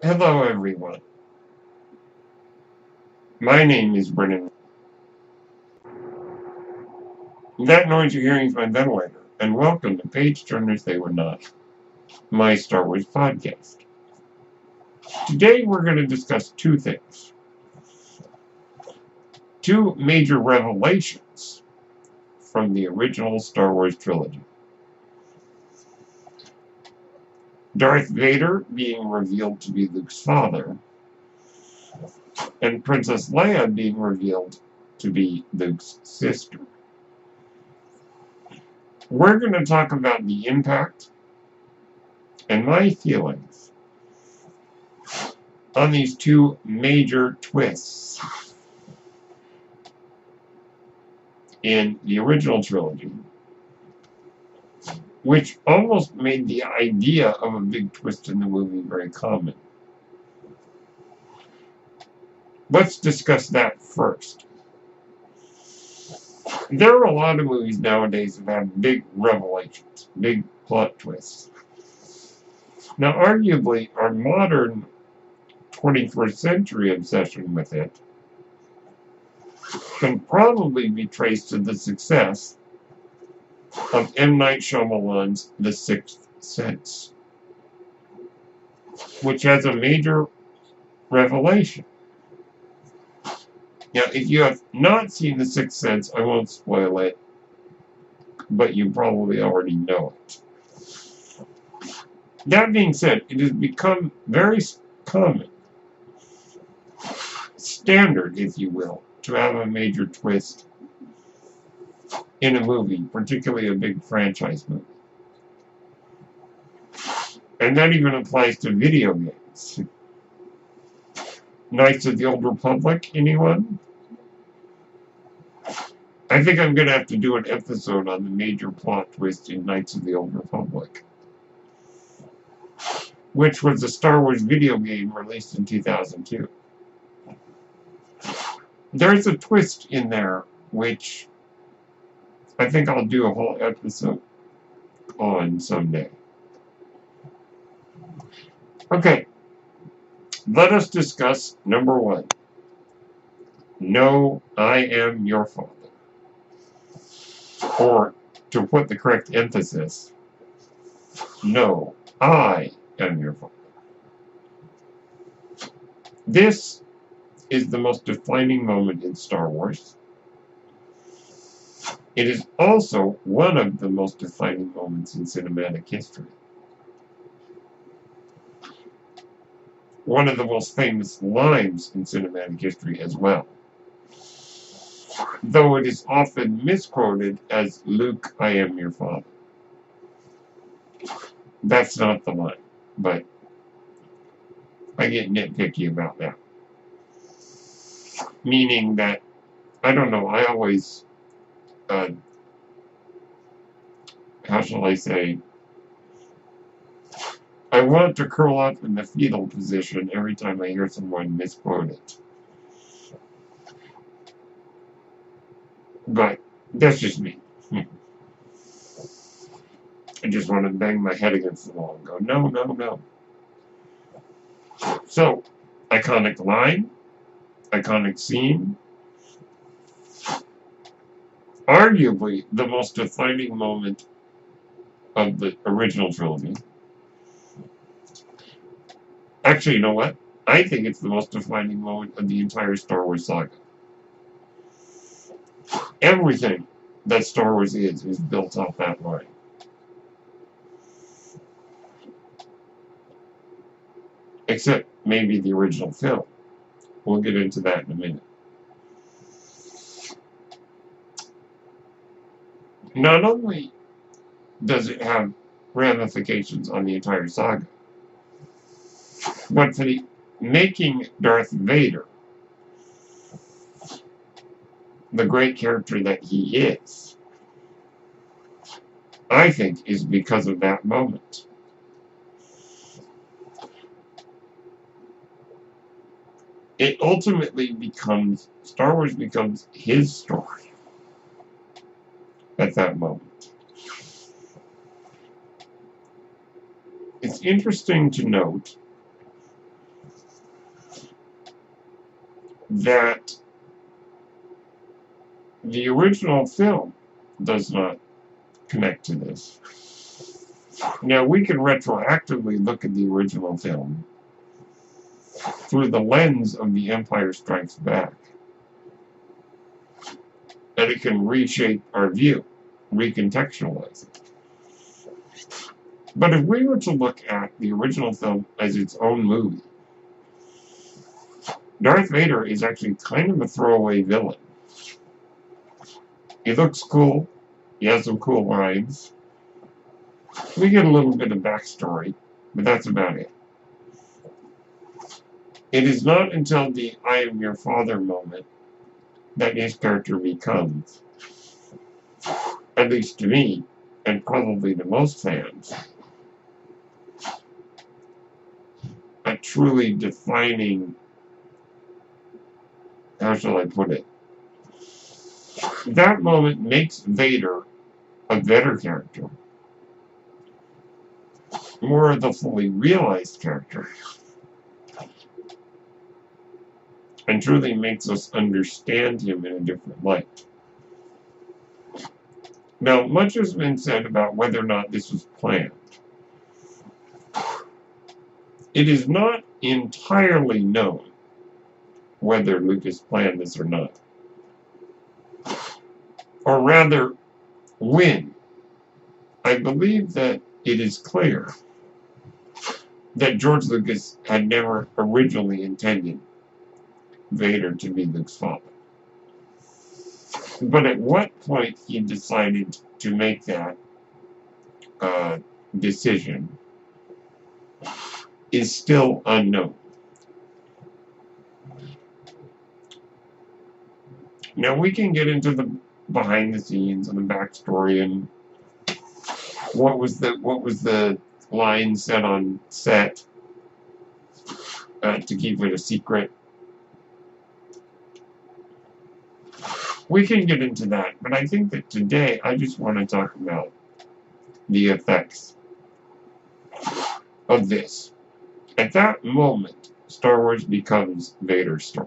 Hello, everyone. My name is Brennan. That noise you're hearing is my ventilator, and welcome to Page Turners They Were Not, my Star Wars podcast. Today we're going to discuss two things. Two major revelations from the original Star Wars Trilogy. Darth Vader being revealed to be Luke's father, and Princess Leia being revealed to be Luke's sister. We're going to talk about the impact and my feelings on these two major twists in the original trilogy, which almost made the idea of a big twist in the movie very common. Let's discuss that first. There are a lot of movies nowadays that have big revelations, big plot twists. Now, arguably, our modern 21st century obsession with it can probably be traced to the success of M. Night Shyamalan's The Sixth Sense, which has a major revelation. Now, if you have not seen The Sixth Sense, I won't spoil it, but you probably already know it. That being said, it has become very common, standard, if you will, to have a major twist in a movie, particularly a big franchise movie. And that even applies to video games. Knights of the Old Republic, anyone? I think I'm going to have to do an episode on the major plot twist in Knights of the Old Republic, which was a Star Wars video game released in 2002. There's a twist in there which I think I'll do a whole episode on someday. Okay, let us discuss number one. No, I am your father. Or, to put the correct emphasis, no, I am your father. This is the most defining moment in Star Wars. It is also one of the most defining moments in cinematic history. One of the most famous lines in cinematic history as well. Though it is often misquoted as, Luke, I am your father. That's not the line, but I get nitpicky about that. Meaning that, I don't know, I always, how shall I say, I want to curl up in the fetal position every time I hear someone misquote it. But that's just me. I just want to bang my head against the wall and go, no, no, no. So, iconic line, iconic scene, arguably the most defining moment of the original trilogy. Actually, you know what? I think it's the most defining moment of the entire Star Wars saga. Everything that Star Wars is built off that line. Except maybe the original film. We'll get into that in a minute. Not only does it have ramifications on the entire saga, but for the making Darth Vader the great character that he is, I think is because of that moment. It ultimately becomes, Star Wars becomes his story at that moment. It's interesting to note that the original film does not connect to this. Now, we can retroactively look at the original film through the lens of The Empire Strikes Back, and it can reshape our view, recontextualize it. But if we were to look at the original film as its own movie, Darth Vader is actually kind of a throwaway villain. He looks cool. He has some cool lines. We get a little bit of backstory, but that's about it. It is not until the I am your father moment that his character becomes, at least to me, and probably to most fans, a truly defining, how shall I put it? That moment makes Vader a better character, more of the fully realized character, and truly makes us understand him in a different light. Now, much has been said about whether or not this was planned. It is not entirely known whether Lucas planned this or not. Or rather, when. I believe that it is clear that George Lucas had never originally intended Vader to be Luke's father. But at what point he decided to make that decision is still unknown. Now we can get into the behind the scenes and the backstory and what was the line said on set to keep it a secret. We can get into that, but I think that today I just want to talk about the effects of this. At that moment, Star Wars becomes Vader's story.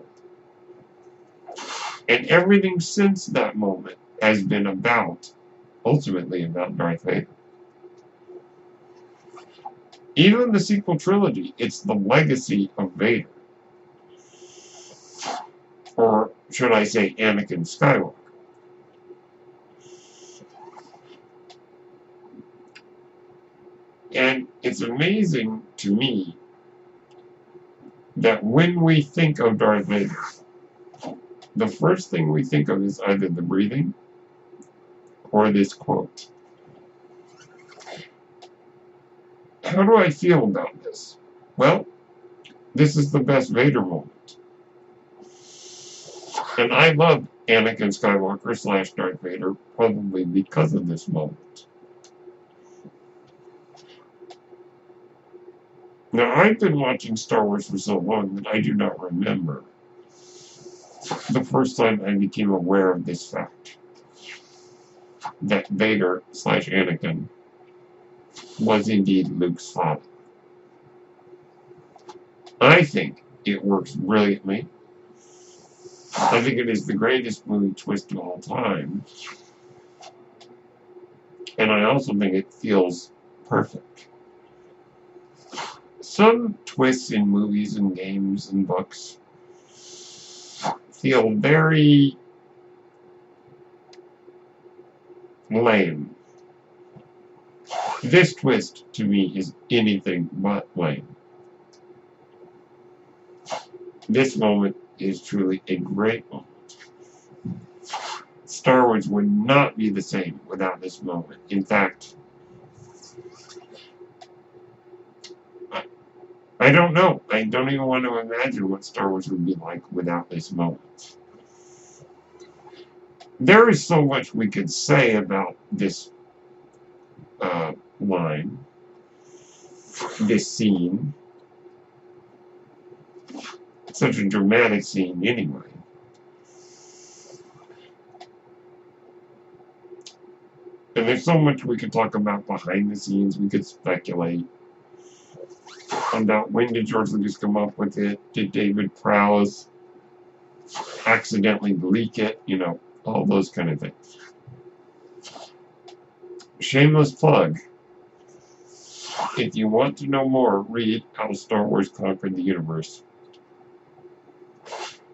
And everything since that moment has been ultimately about Darth Vader. Even the sequel trilogy, it's the legacy of Vader. Or should I say Anakin Skywalker. And it's amazing to me that when we think of Darth Vader, the first thing we think of is either the breathing or this quote. How do I feel about this? Well, this is the best Vader moment. And I love Anakin Skywalker / Darth Vader probably because of this moment. Now, I've been watching Star Wars for so long that I do not remember the first time I became aware of this fact. That Vader / Anakin was indeed Luke's father. I think it works brilliantly. I think it is the greatest movie twist of all time. And I also think it feels perfect. Some twists in movies and games and books feel very lame. This twist, to me, is anything but lame. This moment is truly a great moment. Star Wars would not be the same without this moment. In fact, I don't know. I don't even want to imagine what Star Wars would be like without this moment. There is so much we could say about this line, this scene. Such a dramatic scene anyway. And there's so much we could talk about behind the scenes. We could speculate about when did George Lucas come up with it. Did David Prowse accidentally leak it, all those kind of things. Shameless plug. If you want to know more, read How Star Wars Conquered the Universe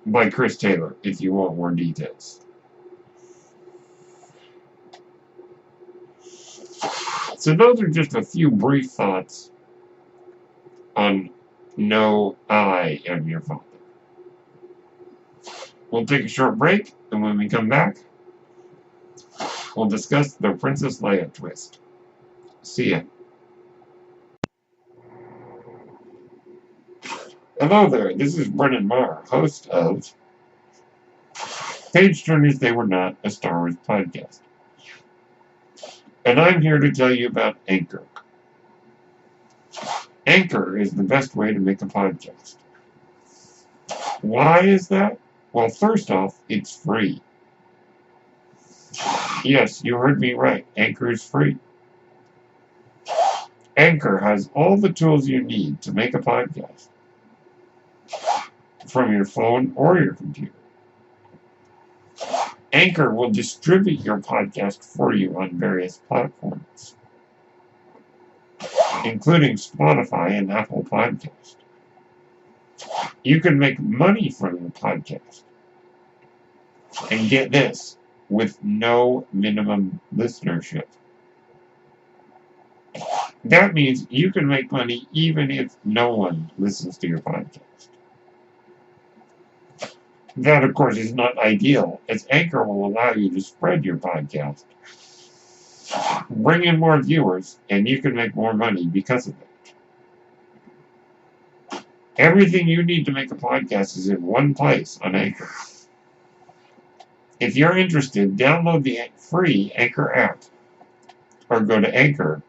by Chris Taylor, if you want more details. So those are just a few brief thoughts on No, I Am Your Father. We'll take a short break, and when we come back, we'll discuss the Princess Leia twist. See ya. Hello there, this is Brennan Marr, host of Page Turners They Were Not, a Star Wars podcast. And I'm here to tell you about Anchor. Anchor is the best way to make a podcast. Why is that? Well, first off, it's free. Yes, you heard me right. Anchor is free. Anchor has all the tools you need to make a podcast from your phone or your computer. Anchor will distribute your podcast for you on various platforms, including Spotify and Apple Podcasts. You can make money from your podcast. And get this, with no minimum listenership. That means you can make money even if no one listens to your podcast. That, of course, is not ideal, as Anchor will allow you to spread your podcast, bring in more viewers, and you can make more money because of it. Everything you need to make a podcast is in one place on Anchor. If you're interested, download the free Anchor app or go to anchor.fm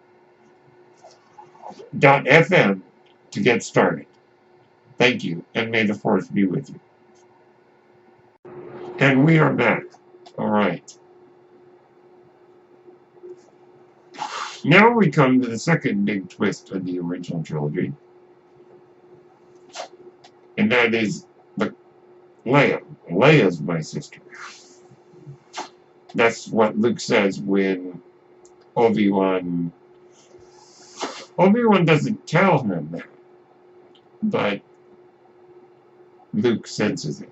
to get started. Thank you, and may the Force be with you. And we are back. All right. Now we come to the second big twist of the original trilogy, and that is Leia. Leia's my sister. That's what Luke says when Obi-Wan doesn't tell him that, but Luke senses it.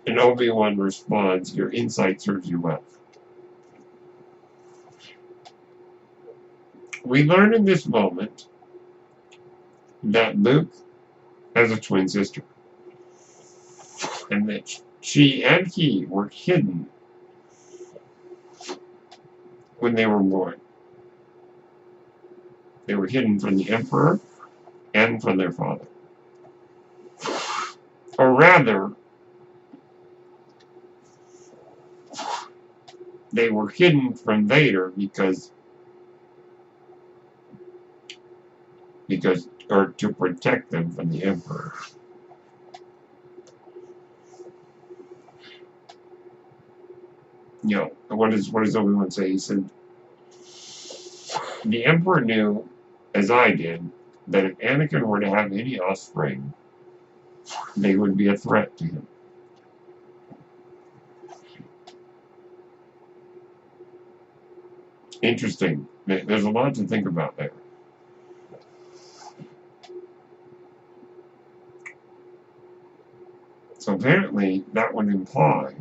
And Obi-Wan responds, "Your insight serves you well." We learn in this moment that Luke has a twin sister, and that she and he were hidden when they were born. They were hidden from the Emperor and from their father. Or rather, they were hidden from Vader because or to protect them from the Emperor. What does Obi-Wan say? He said, the Emperor knew, as I did, that if Anakin were to have any offspring, they would be a threat to him. Interesting. There's a lot to think about there. So apparently that would imply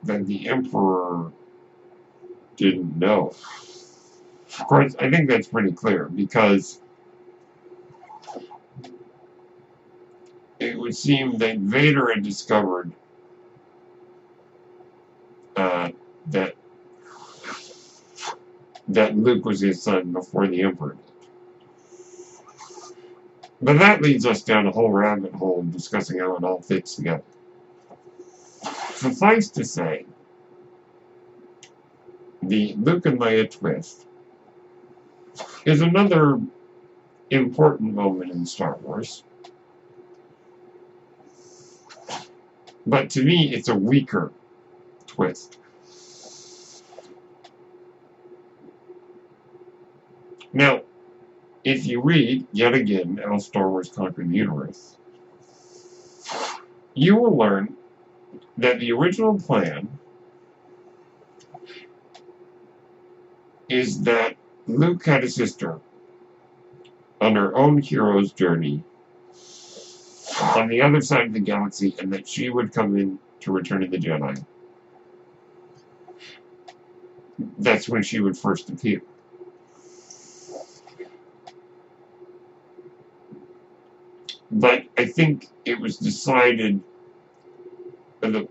that the Emperor didn't know. Of course, I think that's pretty clear, because it would seem that Vader had discovered that Luke was his son before the Emperor did. But that leads us down a whole rabbit hole discussing how it all fits together. Suffice to say, the Luke and Leia twist is another important moment in Star Wars. But to me, it's a weaker twist. Now, if you read, yet again, How Star Wars Conquered the Universe, you will learn that the original plan is that Luke had a sister on her own hero's journey on the other side of the galaxy, and that she would come in to Return of the Jedi. That's when she would first appear. But I think it was decided that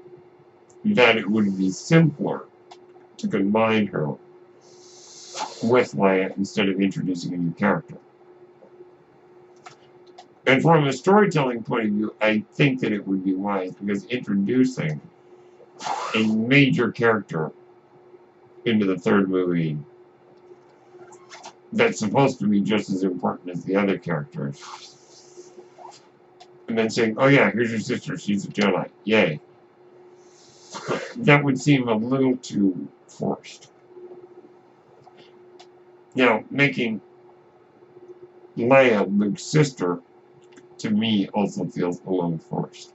it would be simpler to combine her with Leia instead of introducing a new character. And from a storytelling point of view, I think that it would be wise, because introducing a major character into the third movie that's supposed to be just as important as the other characters, and then saying, oh yeah, here's your sister, she's a Jedi, yay. That would seem a little too forced. Now, making Leia Luke's sister, to me, also feels a little forced.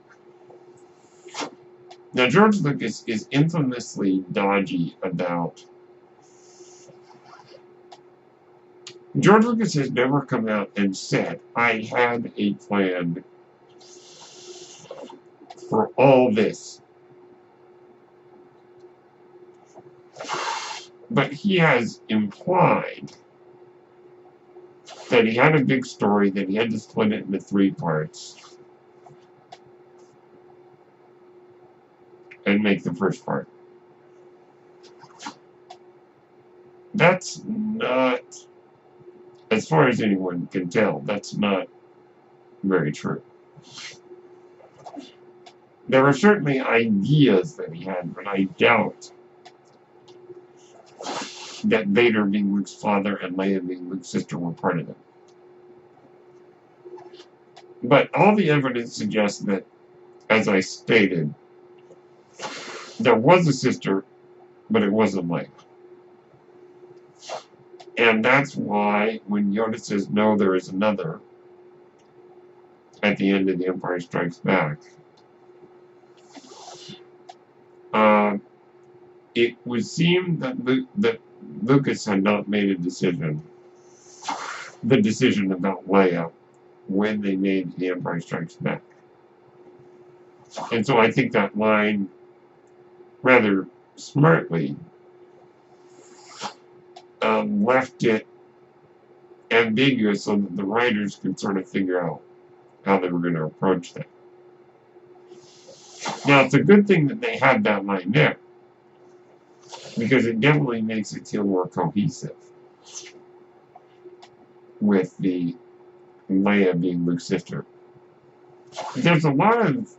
Now, George Lucas is infamously dodgy about... George Lucas has never come out and said, I had a plan for all this. But he has implied that he had a big story, that he had to split it into 3 parts and make the first part. That's not, as far as anyone can tell, that's not very true. There are certainly ideas that he had, but I doubt that Vader being Luke's father and Leia being Luke's sister were part of it. But all the evidence suggests that, as I stated, there was a sister, but it wasn't Leia. And that's why when Yoda says, no, there is another, at the end of The Empire Strikes Back, it would seem that Lucas had not made the decision about Leia, when they made The Empire Strikes Back. And so I think that line, rather smartly, left it ambiguous so that the writers could sort of figure out how they were going to approach that. Now, it's a good thing that they had that line there, because it definitely makes it feel more cohesive with the Leia being Luke's sister. There's a lot of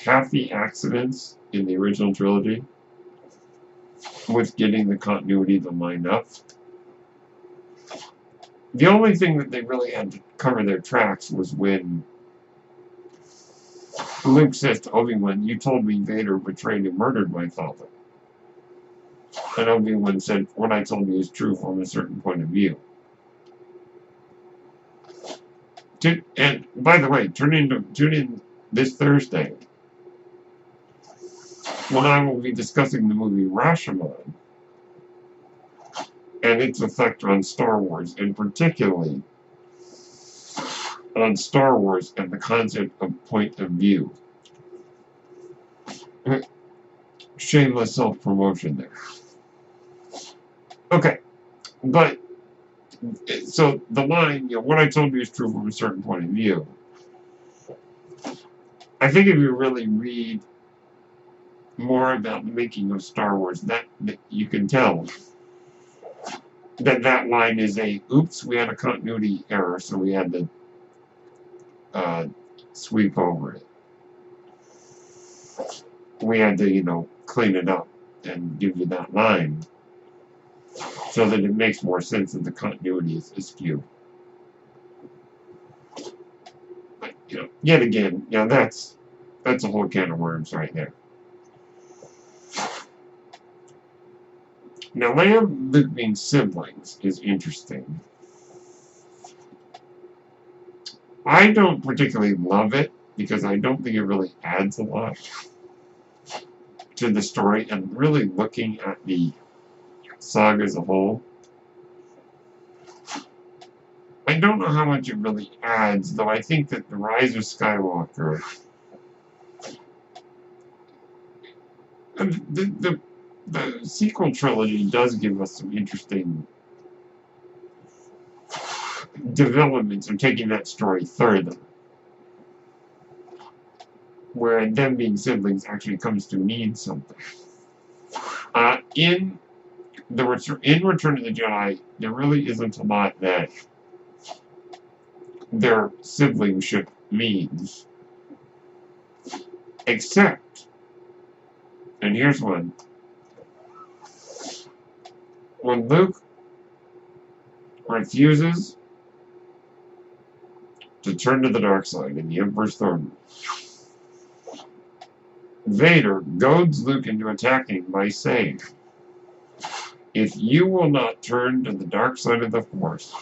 happy accidents in the original trilogy with getting the continuity to line up. The only thing that they really had to cover their tracks was when Luke says to Obi-Wan, you told me Vader betrayed and murdered my father. And Obi-Wan said, what I told you is true from a certain point of view. And by the way, tune in this Thursday when I will be discussing the movie Rashomon and its effect on Star Wars, and particularly on Star Wars and the concept of point of view. Shameless self-promotion there. Okay, but so the line, what I told you is true from a certain point of view. I think if you really read more about the making of Star Wars, that you can tell that line is a, oops, we had a continuity error, so we had to sweep over it. We had to, clean it up and give you that line so that it makes more sense that the continuity is askew. But, yet again, that's a whole can of worms right there. Now, Leia and Luke being siblings is interesting. I don't particularly love it because I don't think it really adds a lot to the story, and really looking at the saga as a whole, I don't know how much it really adds, though I think that the Rise of Skywalker, the sequel trilogy does give us some interesting developments of taking that story further, where them being siblings actually comes to mean something. In Return of the Jedi, there really isn't a lot that their siblingship means, except, and here's one, when Luke refuses to turn to the dark side in the Emperor's Throne, Vader goads Luke into attacking by saying, "If you will not turn to the dark side of the Force,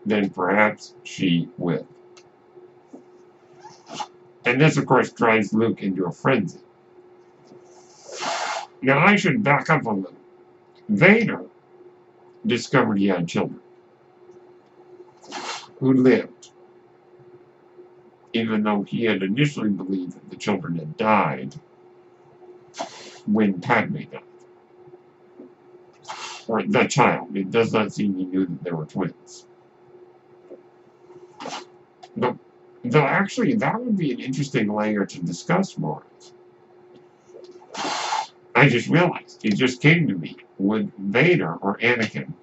then perhaps she will." And this, of course, drives Luke into a frenzy. Now, I should back up a little. Vader discovered he had children who lived, even though he had initially believed that the children had died when Padme died. Or the child. It does not seem he knew that they were twins. Though actually, that would be an interesting layer to discuss more. I just realized, it just came to me, would Vader or Anakin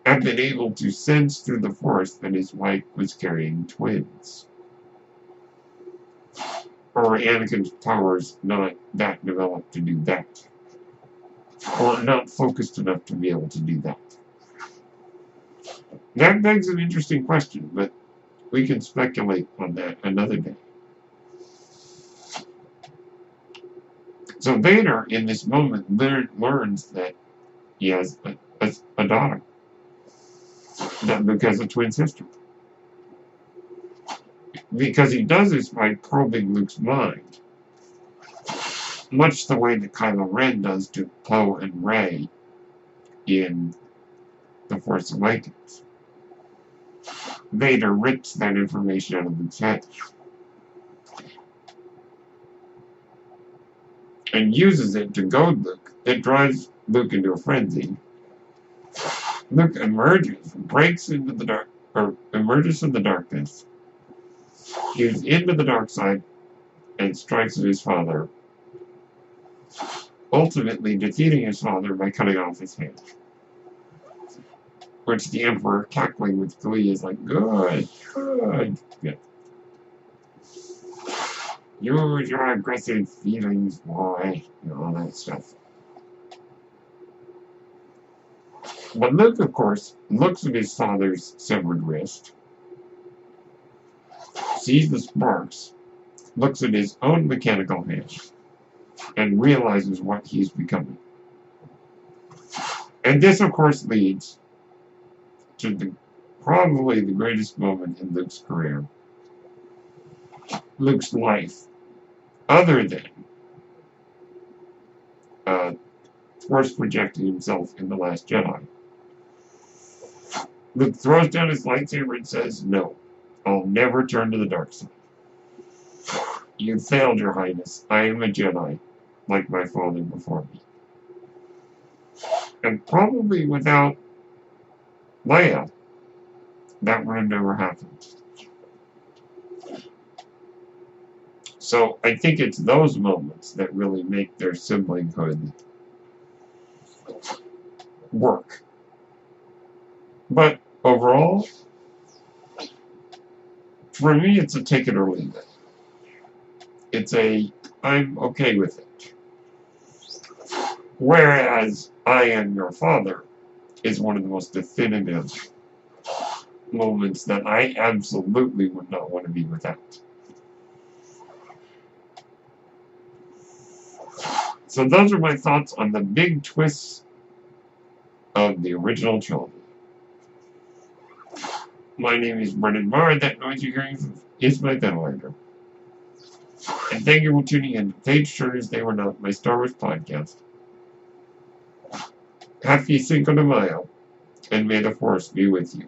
have been able to sense through the Force that his wife was carrying twins? Or were Anakin's powers not that developed to do that? Or not focused enough to be able to do that? That begs an interesting question, but we can speculate on that another day. So Vader, in this moment, learns that he has a daughter, that Luke has a twin sister. Because he does this by probing Luke's mind, much the way that Kylo Ren does to Poe and Rey in The Force Awakens. Vader rips that information out of Luke's head and uses it to goad Luke. It drives Luke into a frenzy. Luke emerges, breaks into the dark, or emerges from the darkness, gives into the dark side, and strikes at his father, ultimately defeating his father by cutting off his hand. Which the Emperor, cackling with glee, is like, good. Yeah. Use your aggressive feelings, boy, and all that stuff. But Luke, of course, looks at his father's severed wrist, sees the sparks, looks at his own mechanical hand, and realizes what he's becoming. And this, of course, leads to probably the greatest moment in Luke's career, Luke's life, other than Force projecting himself in The Last Jedi. Luke throws down his lightsaber and says, "No, I'll never turn to the dark side. You failed, Your Highness. I am a Jedi, like my father before me." And probably without Leia, that would have never happened. So I think it's those moments that really make their siblinghood work. But overall, for me, it's a take it or leave it. It's I'm okay with it. Whereas I Am Your Father is one of the most definitive moments that I absolutely would not want to be without. So those are my thoughts on the big twists of the original trilogy. My name is Brendan Marr. That noise you're hearing is my ventilator. And thank you for tuning in to Page Turners They Were Not, my Star Wars podcast. Happy Cinco de Mayo, and may the Force be with you.